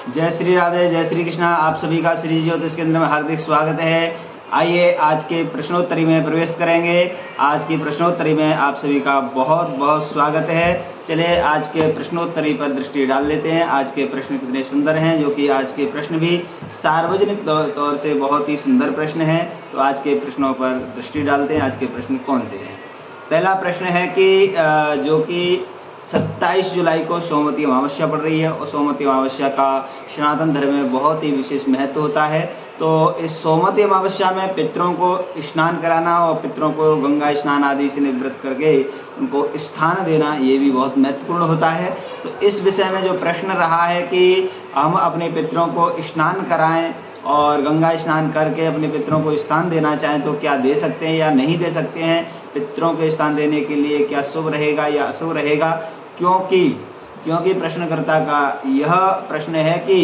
जय श्री राधे, जय श्री कृष्णा। आप सभी का श्री ज्योतिष केंद्र में हार्दिक स्वागत है। आइए आज के प्रश्नोत्तरी में प्रवेश करेंगे। आज की प्रश्नोत्तरी में आप सभी का बहुत बहुत स्वागत है। चलिए आज के प्रश्नोत्तरी पर दृष्टि डाल लेते हैं। आज के प्रश्न कितने सुंदर हैं, जो कि आज के प्रश्न भी सार्वजनिक तौर से बहुत ही सुंदर प्रश्न हैं। तो आज के प्रश्नों पर दृष्टि डालते हैं। आज के प्रश्न कौन से हैं? पहला प्रश्न है कि जो कि 27 जुलाई को सोमवती अमावस्या पड़ रही है और सोमवती अमावस्या का सनातन धर्म में बहुत ही विशेष महत्व होता है। तो इस सोमवती अमावस्या में पितरों को स्नान कराना और पितरों को गंगा स्नान आदि से निवृत्त करके उनको स्थान देना, ये भी बहुत महत्वपूर्ण होता है। तो इस विषय में जो प्रश्न रहा है कि हम अपने पितरों को स्नान कराएं और गंगा स्नान करके अपने पितरों को स्थान देना चाहें तो क्या दे सकते हैं या नहीं दे सकते हैं? पितरों को स्थान देने के लिए क्या शुभ रहेगा या अशुभ रहेगा? क्योंकि प्रश्नकर्ता का यह प्रश्न है कि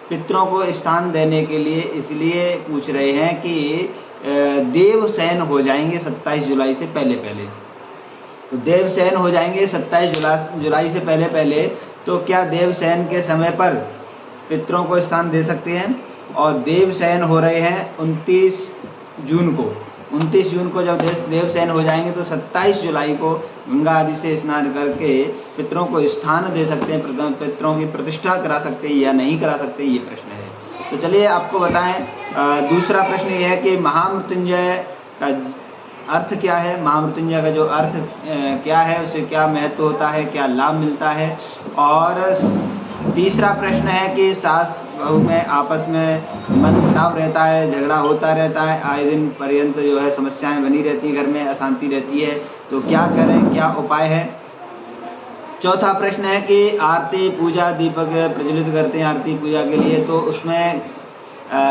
पितरों को स्थान देने के लिए इसलिए पूछ रहे हैं कि देवशयन हो जाएंगे 27 जुलाई से पहले। तो देवशयन हो जाएंगे 27 जुलाई से पहले। तो क्या देवशयन के समय पर पितरों को स्थान दे सकते हैं? और देवशयन हो रहे हैं 29 जून को जब देवशयन हो जाएंगे तो 27 जुलाई को गंगा आदि से स्नान करके पितरों को स्थान दे सकते हैं, पितरों की प्रतिष्ठा करा सकते हैं या नहीं करा सकते, ये प्रश्न है। तो चलिए आपको बताएं। दूसरा प्रश्न ये है कि महामृत्युंजय का अर्थ क्या है? महामृत्युंजय का जो अर्थ क्या है, उससे क्या महत्व होता है, क्या लाभ मिलता है? और तीसरा प्रश्न है कि सास बहू में आपस में मनमुटाव रहता है, झगड़ा होता रहता है, आए दिन पर्यंत जो है समस्याएं बनी रहती है, घर में अशांति रहती है, तो क्या करें, क्या उपाय है? चौथा प्रश्न है कि आरती पूजा दीपक प्रज्वलित करते हैं आरती पूजा के लिए, तो उसमें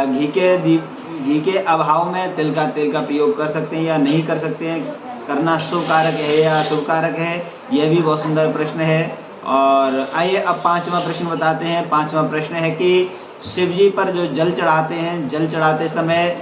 घी के अभाव में तिल का प्रयोग कर सकते हैं या नहीं कर सकते हैं? करना शुभ कारक है या अशुभ कारक है? यह भी बहुत सुंदर प्रश्न है। और आइए अब पांचवा प्रश्न बताते हैं। पांचवा प्रश्न है कि शिव जी पर जो जल चढ़ाते हैं, जल चढ़ाते समय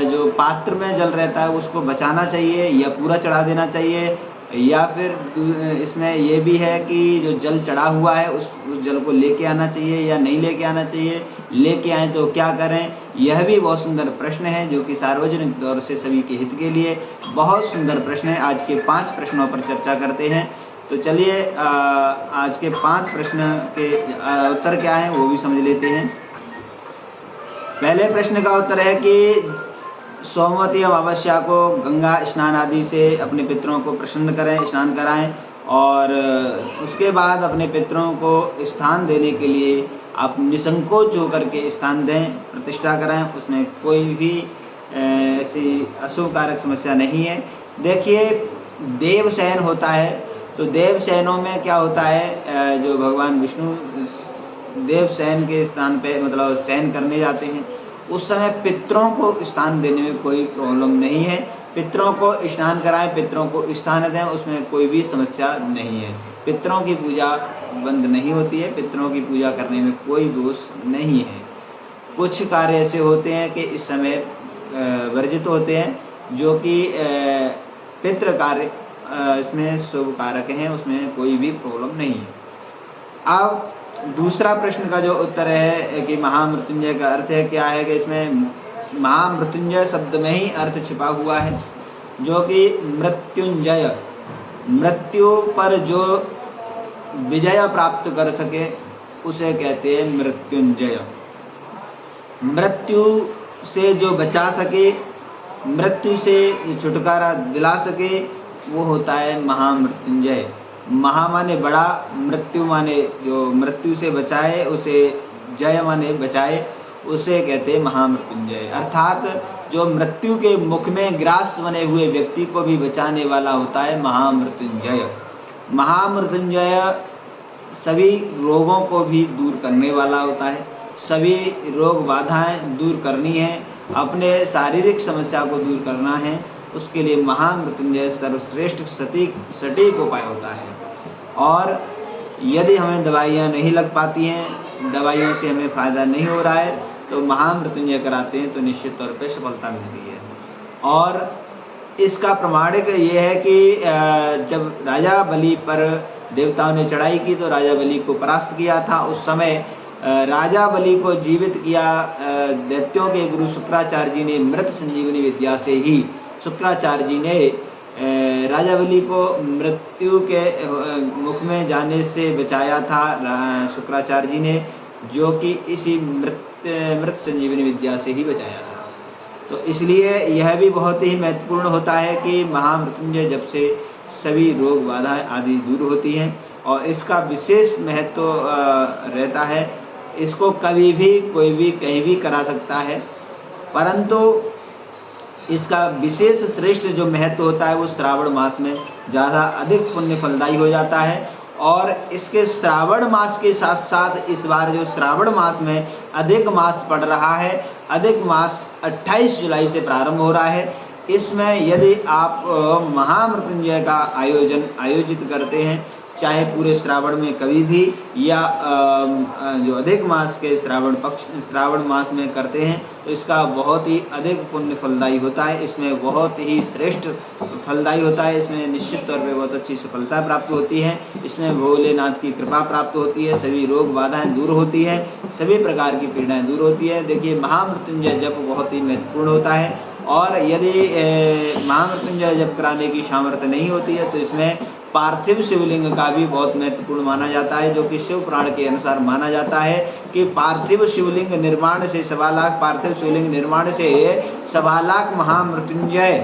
जो पात्र में जल रहता है उसको बचाना चाहिए या पूरा चढ़ा देना चाहिए? या फिर इसमें ये भी है कि जो जल चढ़ा हुआ है उस जल को लेके आना चाहिए या नहीं लेके आना चाहिए? लेके आए तो क्या करें? यह भी बहुत सुंदर प्रश्न है, जो कि सार्वजनिक तौर से सभी के हित के लिए बहुत सुंदर प्रश्न है। आज के 5 प्रश्नों पर चर्चा करते हैं। तो चलिए आज के 5 प्रश्न के उत्तर क्या हैं वो भी समझ लेते हैं। पहले प्रश्न का उत्तर है कि सोमवती अमावस्या को गंगा स्नान आदि से अपने पितरों को प्रसन्न करें, स्नान कराएं और उसके बाद अपने पितरों को स्थान देने के लिए आप निसंकोच होकर के स्थान दें, प्रतिष्ठा कराएं। उसमें कोई भी ऐसी अशुभ कारक समस्या नहीं है। देखिए, देवशयन होता है, तो देवशयनों में क्या होता है, जो भगवान विष्णु देवशयन के स्थान पे मतलब शयन करने जाते हैं, उस समय पितरों को स्थान देने में कोई प्रॉब्लम नहीं है। पितरों को स्नान कराएं, पितरों को स्थान दें, उसमें कोई भी समस्या नहीं है। पितरों की पूजा बंद नहीं होती है, पितरों की पूजा करने में कोई दोष नहीं है। कुछ कार्य ऐसे होते हैं कि इस समय वर्जित होते हैं, जो कि पितृ कार्य इसमें शुभ कारक हैं, उसमें कोई भी प्रॉब्लम नहीं है। अब दूसरा प्रश्न का जो उत्तर है कि महामृत्युंजय का अर्थ है क्या है, कि इसमें महामृत्युंजय शब्द में ही अर्थ छिपा हुआ है, जो कि मृत्युंजय, मृत्यु पर जो विजय प्राप्त कर सके उसे कहते हैं मृत्युंजय। मृत्यु से जो बचा सके, मृत्यु से छुटकारा दिला सके, वो होता है महामृत्युंजय। महा माने बड़ा, मृत्यु माने जो मृत्यु से बचाए, उसे जय माने बचाए, उसे कहते हैं महामृत्युंजय। अर्थात जो मृत्यु के मुख में ग्रास बने हुए व्यक्ति को भी बचाने वाला होता है महामृत्युंजय। महामृत्युंजय सभी रोगों को भी दूर करने वाला होता है। सभी रोग बाधाएं दूर करनी है, अपने शारीरिक समस्या को दूर करना है, उसके लिए महामृत्युंजय सर्वश्रेष्ठ सटीक उपाय होता है। और यदि हमें दवाइयाँ नहीं लग पाती हैं, दवाइयों से हमें फ़ायदा नहीं हो रहा है, तो महामृत्युंजय कराते हैं तो निश्चित तौर पे सफलता मिलती है। और इसका प्रमाणिक ये है कि जब राजा बलि पर देवताओं ने चढ़ाई की तो राजा बलि को परास्त किया था। उस समय राजा बलि को जीवित किया दैत्यों के गुरु शुक्राचार्य जी ने मृत संजीवनी विद्या से ही शुक्राचार्य जी ने राजा बलि को मृत्यु के मुख में जाने से बचाया था शुक्राचार्य जी ने, जो कि इसी मृत संजीवनी विद्या से ही बचाया था। तो इसलिए यह भी बहुत ही महत्वपूर्ण होता है कि महामृत्युंजय जप से सभी रोग बाधाएं आदि दूर होती हैं और इसका विशेष महत्व रहता है। इसको कभी भी कोई भी कहीं भी करा सकता है, परंतु इसका विशेष श्रेष्ठ जो महत्व होता है वो श्रावण मास में ज़्यादा अधिक पुण्य फलदायी हो जाता है। और इसके श्रावण मास के साथ साथ इस बार जो श्रावण मास में अधिक मास पड़ रहा है, अधिक मास 28 जुलाई से प्रारंभ हो रहा है। इसमें यदि आप महामृत्युंजय का आयोजित करते हैं, चाहे पूरे श्रावण में कभी भी या जो अधिक मास के श्रावण मास में करते हैं, तो इसका बहुत ही अधिक पुण्य फलदायी होता है। इसमें बहुत ही श्रेष्ठ फलदायी होता है। इसमें निश्चित तौर पे बहुत अच्छी सफलता प्राप्त होती है। इसमें भोलेनाथ की कृपा प्राप्त होती है, सभी रोग बाधाएं दूर होती हैं, सभी प्रकार की पीड़ाएं दूर होती है। देखिए, महामृत्युंजय जप बहुत ही महत्वपूर्ण होता है और यदि महामृत्युंजय जप कराने की सामर्थ्य नहीं होती है तो इसमें पार्थिव शिवलिंग का भी बहुत महत्वपूर्ण माना जाता है, जो कि शिव पुराण के अनुसार माना जाता है कि पार्थिव शिवलिंग निर्माण से 1.25 लाख पार्थिव शिवलिंग निर्माण से 1.25 लाख महामृत्युंजय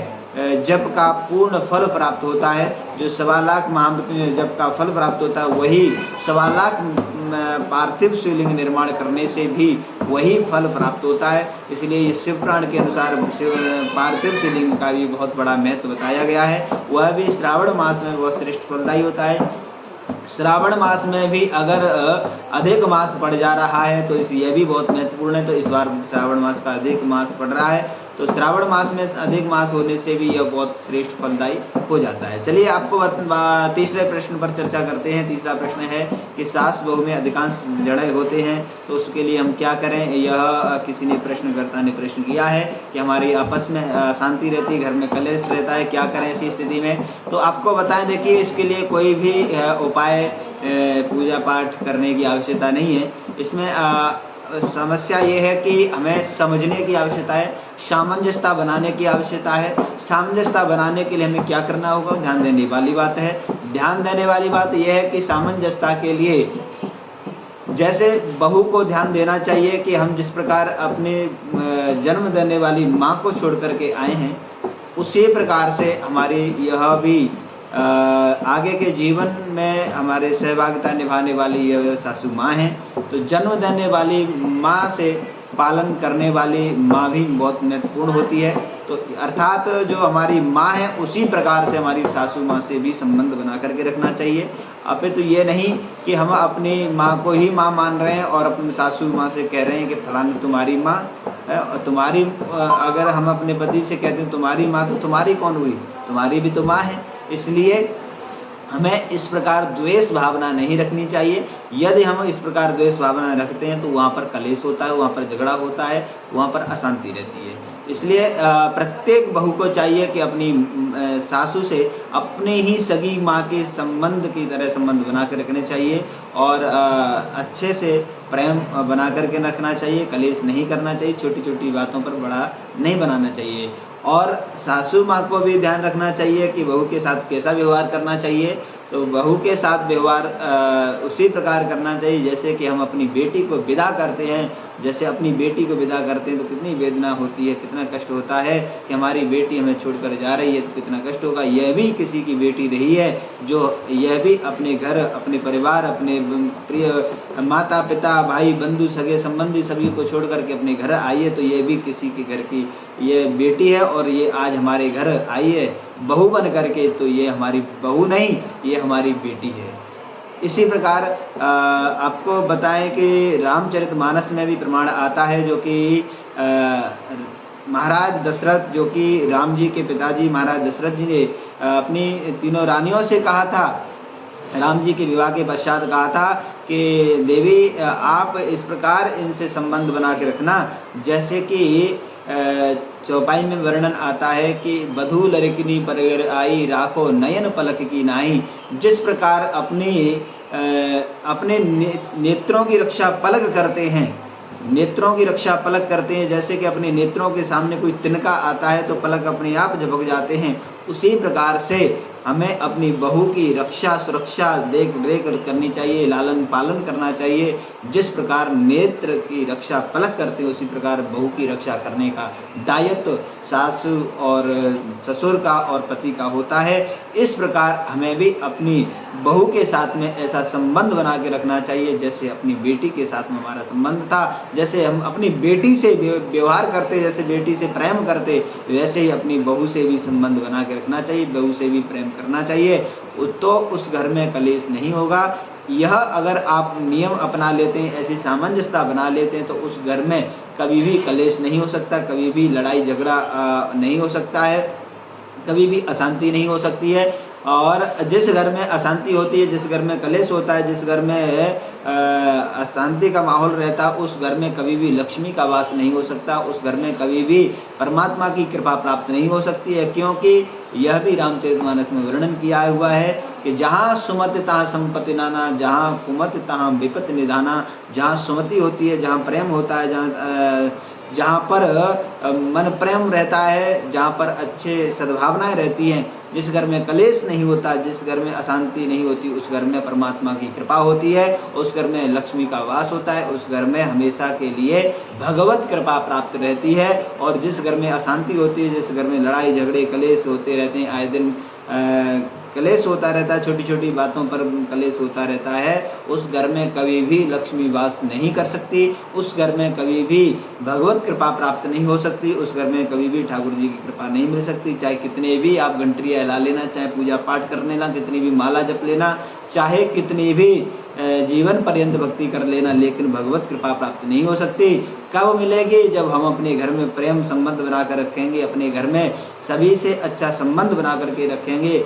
जप का पूर्ण फल प्राप्त होता है। जो 1.25 लाख महामृत्युंजय जप का फल प्राप्त होता है, वही 1.25 लाख पार्थिव शिवलिंग निर्माण करने से भी वही फल प्राप्त होता है। इसलिए शिव पुराण के अनुसार पार्थिव शिवलिंग का भी बहुत बड़ा महत्व बताया गया है। वह भी श्रावण मास में बहुत श्रेष्ठ फलदायी होता है। श्रावण मास में भी अगर अधिक मास पड़ जा रहा है तो यह भी बहुत महत्वपूर्ण है। तो इस बार श्रावण मास का अधिक मास पड़ रहा है, तो श्रावण मास में अधिक मास होने से भी यह बहुत श्रेष्ठ फलदायी हो जाता है। चलिए, आपको तीसरे प्रश्न पर चर्चा करते हैं। तीसरा प्रश्न है कि सास बहू में अधिकांश झगड़े होते हैं, तो उसके लिए हम क्या करें। यह किसी ने प्रश्नकर्ता ने प्रश्न किया है कि हमारी आपस में शांति रहती है, घर में कलेश रहता है, क्या करें ऐसी स्थिति में। तो आपको बताएं, देखिए, इसके लिए कोई भी उपाय पूजा पाठ करने की आवश्यकता नहीं है। इसमें समस्या ये है कि हमें समझने की आवश्यकता है, सामंजस्यता बनाने की आवश्यकता है। सामंजस्यता बनाने के लिए हमें क्या करना होगा, ध्यान देने वाली बात है। ध्यान देने वाली बात यह है कि सामंजस्यता के लिए जैसे बहू को ध्यान देना चाहिए कि हम जिस प्रकार अपने जन्म देने वाली माँ को छोड़ करके आए हैं, उसी प्रकार से हमारी यह भी आगे के जीवन में हमारे सहभागिता निभाने वाली यह सासू माँ हैं। तो जन्म देने वाली माँ से पालन करने वाली माँ भी बहुत महत्वपूर्ण होती है। तो अर्थात जो हमारी माँ है उसी प्रकार से हमारी सासू माँ से भी संबंध बना करके रखना चाहिए। अपितु ये नहीं कि हम अपनी माँ को ही माँ मान रहे हैं और अपनी सासू माँ से कह रहे हैं कि फलानी तुम्हारी माँ है, और तुम्हारी अगर हम अपने पति से कहते हैं तुम्हारी माँ, तो तुम्हारी कौन हुई, तुम्हारी भी तो माँ है। इसलिए हमें इस प्रकार द्वेष भावना नहीं रखनी चाहिए। यदि हम इस प्रकार द्वेष भावना रखते हैं तो वहाँ पर कलेश होता है, वहाँ पर झगड़ा होता है, वहाँ पर अशांति रहती है। इसलिए प्रत्येक बहू को चाहिए कि अपनी सासू से अपने ही सगी माँ के संबंध की तरह संबंध बना कर रखने चाहिए और अच्छे से प्रेम बना करके रखना चाहिए। कलेश नहीं करना चाहिए, छोटी छोटी बातों पर बड़ा नहीं बनाना चाहिए। और सासू माँ को भी ध्यान रखना चाहिए कि बहू के साथ कैसा व्यवहार करना चाहिए। तो बहू के साथ व्यवहार उसी प्रकार करना चाहिए जैसे कि हम अपनी बेटी को विदा करते हैं। जैसे अपनी बेटी को विदा करते हैं तो कितनी वेदना होती है, कितना कष्ट होता है कि हमारी बेटी हमें छोड़कर जा रही है, तो कितना कष्ट होगा। यह भी किसी की बेटी रही है, जो यह भी अपने घर, अपने परिवार, अपने प्रिय माता पिता, भाई बंधु, सगे संबंधी सभी को छोड़ करके अपने घर आई है। तो यह भी किसी के घर की ये बेटी है और ये आज हमारे घर आई है बहू बन करके। तो ये हमारी बहू नहीं, ये हमारी बेटी है। इसी प्रकार आपको बताएं कि रामचरितमानस में भी प्रमाण आता है, जो कि महाराज दशरथ, जो कि राम जी के पिताजी महाराज दशरथ जी ने अपनी तीनों रानियों से कहा था, राम जी के विवाह के पश्चात कहा था कि देवी आप इस प्रकार इनसे संबंध बना के रखना जैसे कि चौपाई में वर्णन आता है कि बधू लड़किनी पर आई राखो नयन पलक की नाई। जिस प्रकार अपनी अपने नेत्रों की रक्षा पलक करते हैं, नेत्रों की रक्षा पलक करते हैं। जैसे कि अपने नेत्रों के सामने कोई तिनका आता है तो पलक अपने आप झपक जाते हैं, उसी प्रकार से हमें अपनी बहू की रक्षा सुरक्षा देख रेख करनी चाहिए, लालन पालन करना चाहिए। जिस प्रकार नेत्र की रक्षा पलक करते हैं उसी प्रकार बहू की रक्षा करने का दायित्व सासू और ससुर का और पति का होता है। इस प्रकार हमें भी अपनी बहू के साथ में ऐसा संबंध बना के रखना चाहिए जैसे अपनी बेटी के साथ में हमारा संबंध था। जैसे हम अपनी बेटी से व्यवहार करते, जैसे बेटी से प्रेम करते, वैसे ही अपनी बहू से भी संबंध बना के रखना चाहिए, बहू से भी प्रेम करना चाहिए, तो उस घर में कलेश नहीं होगा। यह अगर आप नियम अपना लेते हैं, ऐसी सामंजस्यता बना लेते हैं, तो उस घर में कभी भी कलेश नहीं हो सकता, कभी भी लड़ाई झगड़ा नहीं हो सकता है, कभी भी अशांति नहीं हो सकती है। और जिस घर में अशांति होती है, जिस घर में कलेश होता है, जिस घर में अशांति का माहौल रहता है, उस घर में कभी भी लक्ष्मी का वास नहीं हो सकता, उस घर में कभी भी परमात्मा की कृपा प्राप्त नहीं हो सकती है। क्योंकि यह भी रामचरितमानस में वर्णन किया हुआ है कि जहाँ सुमति तहाँ संपत्ति नाना, जहाँ कुमति तहाँ विपत्ति निधाना। जहाँ सुमति होती है, जहाँ प्रेम होता है, जहाँ पर मन प्रेम रहता है, जहाँ पर अच्छे सद्भावनाएं रहती हैं, जिस घर में कलेश नहीं होता, जिस घर में अशांति नहीं होती, उस घर में परमात्मा की कृपा होती है, उस घर में लक्ष्मी का वास होता है, उस घर में हमेशा के लिए भगवत कृपा प्राप्त रहती है। और जिस घर में अशांति होती है, जिस घर में लड़ाई झगड़े कलेश होते रहते हैं, आए दिन कलेश होता रहता है, छोटी छोटी बातों पर कलेश होता रहता है, उस घर में कभी भी लक्ष्मी वास नहीं कर सकती, उस घर में कभी भी भगवत कृपा प्राप्त नहीं हो सकती, उस घर में कभी भी ठाकुर जी की कृपा नहीं मिल सकती। चाहे कितने भी आप घंटियाँ हिला लेना, चाहे पूजा पाठ कर लेना, कितनी भी माला जप लेना, चाहे कितनी भी जीवन पर्यंत भक्ति कर लेना, लेकिन भगवत कृपा प्राप्त नहीं हो सकती। कब मिलेगी? जब हम अपने घर में प्रेम संबंध बनाकर रखेंगे, अपने घर में सभी से अच्छा संबंध बना करके रखेंगे,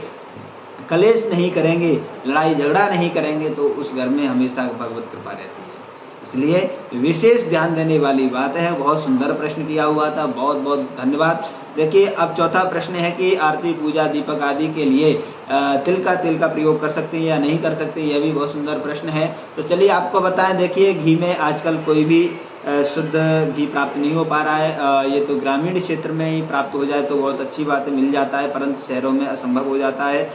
कलेश नहीं करेंगे, लड़ाई झगड़ा नहीं करेंगे, तो उस घर में हमेशा भगवत कृपा रहती है। इसलिए विशेष ध्यान देने वाली बात है। बहुत सुंदर प्रश्न किया हुआ था, बहुत बहुत धन्यवाद। देखिए अब चौथा प्रश्न है कि आरती पूजा दीपक आदि के लिए तिल का प्रयोग कर सकते हैं या नहीं कर सकते, यह भी बहुत सुंदर प्रश्न है। तो चलिए आपको बताएं। देखिए घी में आजकल कोई भी शुद्ध घी प्राप्त नहीं हो पा रहा है। ये तो ग्रामीण क्षेत्र में ही प्राप्त हो जाए तो बहुत अच्छी बात है, मिल जाता है, परंतु शहरों में असंभव हो जाता है।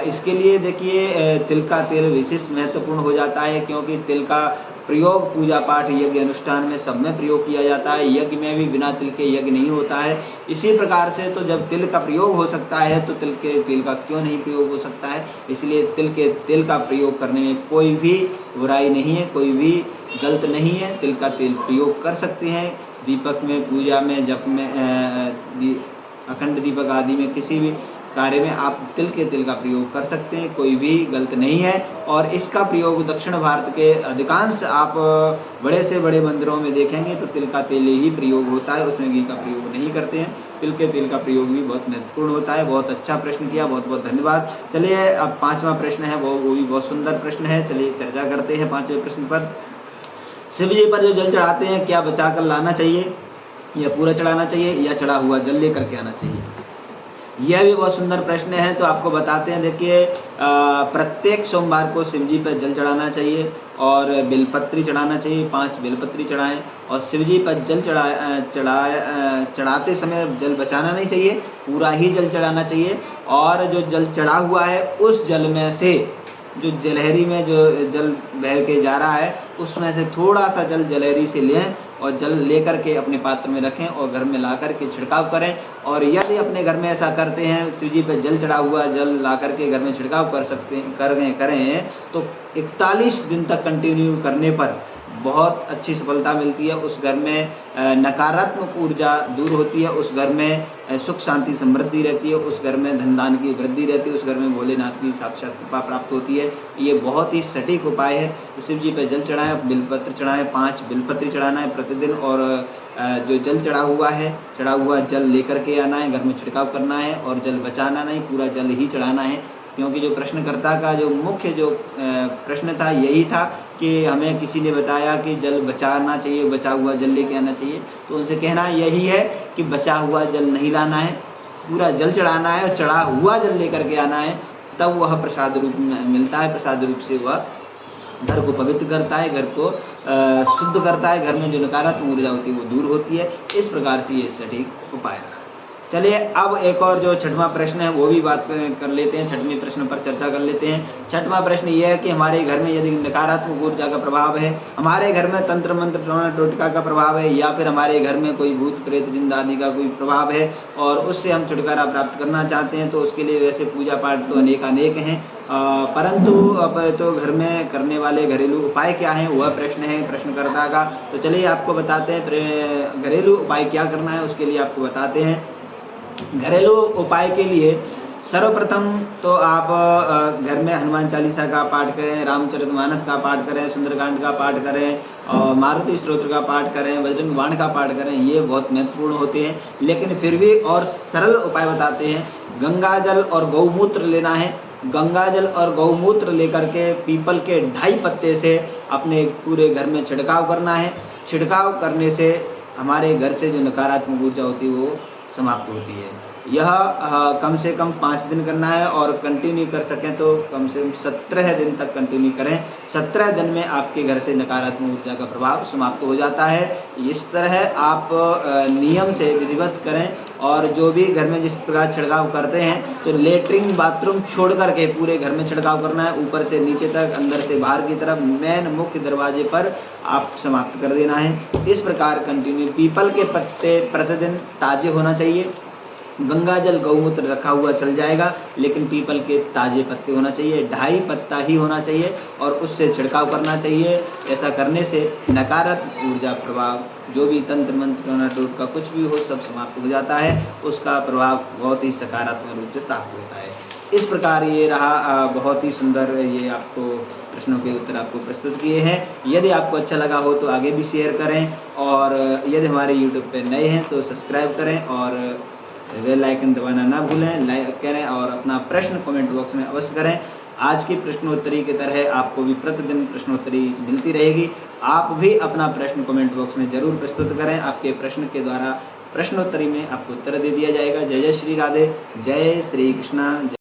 इसके लिए देखिए तिल का तेल विशेष महत्वपूर्ण हो जाता है, क्योंकि तिल का प्रयोग पूजा पाठ यज्ञ अनुष्ठान में सब में प्रयोग किया जाता है। यज्ञ में भी बिना तिल के यज्ञ नहीं होता है। इसी प्रकार से तो जब तिल का प्रयोग हो सकता है तो तिल का क्यों नहीं प्रयोग हो सकता है। इसलिए तिल का प्रयोग करने में कोई भी बुराई नहीं है, कोई भी गलत नहीं है। तिल का तेल प्रयोग कर सकते हैं दीपक में, पूजा में, जप में, अखंड दीपक आदि में, किसी भी कार्य में आप तिल का प्रयोग कर सकते हैं, कोई भी गलत नहीं है। और इसका प्रयोग दक्षिण भारत के अधिकांश आप बड़े से बड़े मंदिरों में देखेंगे तो तिल का तेल ही प्रयोग होता है, उसमें घी का प्रयोग नहीं करते हैं। तिल का प्रयोग भी बहुत महत्वपूर्ण होता है। बहुत अच्छा प्रश्न किया, बहुत बहुत धन्यवाद। चलिए अब पांचवा प्रश्न है, वो भी बहुत सुंदर प्रश्न है। चलिए चर्चा करते हैं पांचवें प्रश्न पर। शिव जी पर जो जल चढ़ाते हैं क्या बचा कर लाना चाहिए या पूरा चढ़ाना चाहिए या चढ़ा हुआ जल लेकर के आना चाहिए? यह भी बहुत सुंदर प्रश्न है। तो आपको बताते हैं। देखिए प्रत्येक सोमवार को शिव जी पर जल चढ़ाना चाहिए और बेलपत्री चढ़ाना चाहिए। 5 बेलपत्री चढ़ाएं और शिव जी पर जल चढ़ाते समय जल बचाना नहीं चाहिए, पूरा ही जल चढ़ाना चाहिए। और जो जल चढ़ा हुआ है उस जल में से जो जलहरी में जो जल बह के जा रहा है उसमें से थोड़ा सा जल जलहरी से लें और जल लेकर के अपने पात्र में रखें और घर में ला करके छिड़काव करें। और यदि अपने घर में ऐसा करते हैं, शिव जी पे जल चढ़ा हुआ जल ला करके घर में छिड़काव कर सकते हैं, करें तो 41 दिन तक कंटिन्यू करने पर बहुत अच्छी सफलता मिलती है। उस घर में नकारात्मक ऊर्जा दूर होती है, उस घर में सुख शांति समृद्धि रहती है, उस घर में धन दान की वृद्धि रहती है, उस घर में भोलेनाथ की साक्षात कृपा प्राप्त होती है। ये बहुत ही सटीक उपाय है। तो शिव जी पे जल चढ़ाएं, बिलपत्र चढ़ाएं, 5 बिलपत्र चढ़ाना है प्रतिदिन। और जो जल चढ़ा हुआ जल लेकर के आना है, घर में छिड़काव करना है और जल बचाना नहीं, पूरा जल ही चढ़ाना है। क्योंकि जो प्रश्नकर्ता का जो मुख्य जो प्रश्न था यही था कि हमें किसी ने बताया कि जल बचाना चाहिए, बचा हुआ जल लेके आना चाहिए। तो उनसे कहना यही है कि बचा हुआ जल नहीं लाना है, पूरा जल चढ़ाना है और चढ़ा हुआ जल लेकर के आना है, तब वह प्रसाद रूप में मिलता है, प्रसाद रूप से वह घर को पवित्र करता है, घर को शुद्ध करता है, घर में जो नकारात्मक ऊर्जा होती है वो दूर होती है। इस प्रकार से ये सटीक उपाय रहा। चलिए अब एक और जो छठवां प्रश्न है वो भी बात कर लेते हैं, छठवें प्रश्न पर चर्चा कर लेते हैं। छठवां प्रश्न ये है कि हमारे घर में यदि नकारात्मक ऊर्जा का प्रभाव है, हमारे घर में तंत्र मंत्र टोटका का प्रभाव है, या फिर हमारे घर में कोई भूत प्रेत जिंदा आदि का कोई प्रभाव है और उससे हम छुटकारा प्राप्त करना चाहते हैं, तो उसके लिए वैसे पूजा पाठ तो अनेक हैं, परंतु अब तो घर में करने वाले घरेलू उपाय क्या हैं वह प्रश्न है प्रश्नकर्ता का। तो चलिए आपको बताते हैं घरेलू उपाय क्या करना है, उसके लिए आपको बताते हैं। घरेलू उपाय के लिए सर्वप्रथम तो आप घर में हनुमान चालीसा का पाठ करें, रामचरितमानस का पाठ करें, सुंदरकांड का पाठ करें, और मारुति स्तोत्र का पाठ करें, बजरंग बाण का पाठ करें। ये बहुत महत्वपूर्ण होते हैं, लेकिन फिर भी और सरल उपाय बताते हैं। गंगा जल और गौमूत्र लेना है। गंगा जल और गौमूत्र लेकर के पीपल के 2.5 पत्ते से अपने पूरे घर में छिड़काव करना है। छिड़काव करने से हमारे घर से जो नकारात्मक ऊर्जा होती है वो समाप्त होती है। यह कम से कम 5 दिन करना है, और कंटिन्यू कर सकें तो कम से कम 17 दिन तक कंटिन्यू करें। 17 दिन में आपके घर से नकारात्मक ऊर्जा का प्रभाव समाप्त हो जाता है। इस तरह आप नियम से विधिवत करें, और जो भी घर में जिस प्रकार छिड़काव करते हैं तो लेटरिन बाथरूम छोड़ करके पूरे घर में छिड़काव करना है, ऊपर से नीचे तक, अंदर से बाहर की तरफ, मेन मुख्य दरवाजे पर आप समाप्त कर देना है। इस प्रकार कंटिन्यू। पीपल के पत्ते प्रतिदिन ताजे होना चाहिए। गंगा जल गौमूत्र रखा हुआ चल जाएगा, लेकिन पीपल के ताजे पत्ते होना चाहिए, 2.5 पत्ता ही होना चाहिए, और उससे छिड़काव करना चाहिए। ऐसा करने से नकारात्मक ऊर्जा प्रभाव, जो भी तंत्र मंत्र टोटका कुछ भी हो, सब समाप्त हो जाता है। उसका प्रभाव बहुत ही सकारात्मक रूप से प्राप्त होता है। इस प्रकार ये रहा बहुत ही सुंदर, ये आपको प्रश्नों के उत्तर आपको प्रस्तुत किए हैं। यदि आपको अच्छा लगा हो तो आगे भी शेयर करें, और यदि हमारे यूट्यूब पे नए हैं तो सब्सक्राइब करें, और बेल आइकन दबाना ना भूलें, लाइक करें, और अपना प्रश्न कमेंट बॉक्स में अवश्य करें। आज की प्रश्नोत्तरी की तरह आपको भी प्रतिदिन प्रश्नोत्तरी मिलती रहेगी। आप भी अपना प्रश्न कमेंट बॉक्स में जरूर प्रस्तुत करें। आपके प्रश्न के द्वारा प्रश्नोत्तरी में आपको उत्तर दे दिया जाएगा। जय जय श्री राधे, जय श्री कृष्णा।